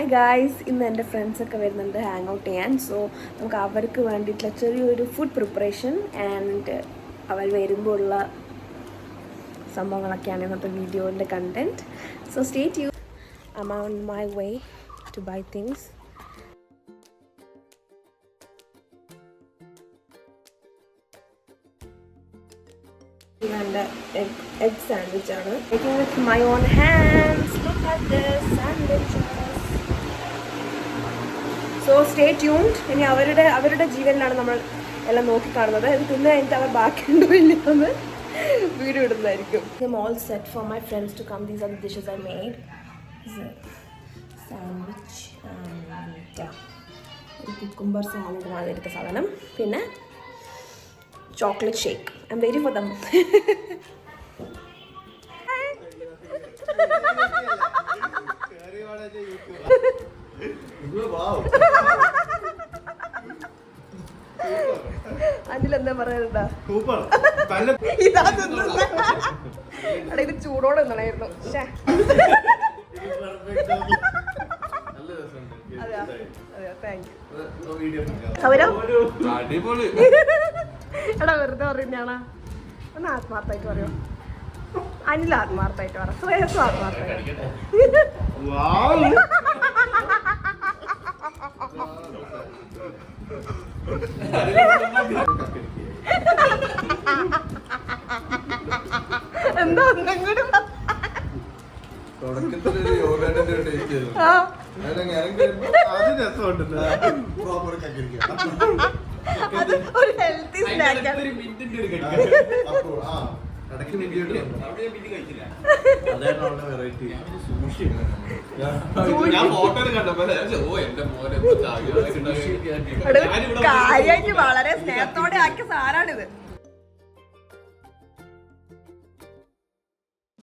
Hi guys, ഇന്ന് എൻ്റെ ഫ്രണ്ട്സൊക്കെ വരുന്നുണ്ട് ഹാങ് ഔട്ട് ചെയ്യാൻ. സോ നമുക്ക് അവർക്ക് വേണ്ടിയിട്ടുള്ള ചെറിയൊരു ഫുഡ് പ്രിപ്പറേഷൻ ആൻഡ് അവർ വരുമ്പോൾ ഉള്ള സംഭവങ്ങളൊക്കെയാണ് ഇന്നത്തെ വീഡിയോൻ്റെ content. So stay tune. I am on my way to buy things. ഇതെൻ്റെ എഗ് സാൻഡ്വിച്ചാണ്. Making with my own hands. Look at this sandwiches. So stay tuned. ഇനി അവരുടെ ജീവനിലാണ് നമ്മൾ എല്ലാം നോക്കിക്കാണുന്നത്. ഇത് തിന്ന് കഴിഞ്ഞിട്ട് അവർ ബാക്കിയുണ്ടോ ഇല്ലെന്ന് വീഡിയോ ഇടുന്നതായിരിക്കും. I'm all set for my friends to come. These are the dishes I made. Sandwich, ഒരു കുക്കുംബർ സാലഡ് മാതിരിത്തെ സാധനം, പിന്നെ chocolate shake. I'm waiting for them. അതിലെന്താ പറയാ, ഇത് ചൂടോടെ നിന്നായിരുന്നു. എടാ വെറുതെ പറയുന്നയാണാ, ഒന്ന് ആത്മാർത്ഥമായിട്ട് പറയോ. അനിൽ ആത്മാർത്ഥമായിട്ട് പറ, ശ്രേയസ് ആത്മാർത്ഥമായിട്ട്. എന്താ ഒന്നും കൂടി ഒരു ഹെൽത്തി സ്നാക്കാണ്. കാര്യമായിട്ട് വളരെ സ്നേഹത്തോടെ ആക്കിയ സാധനമാണിത്.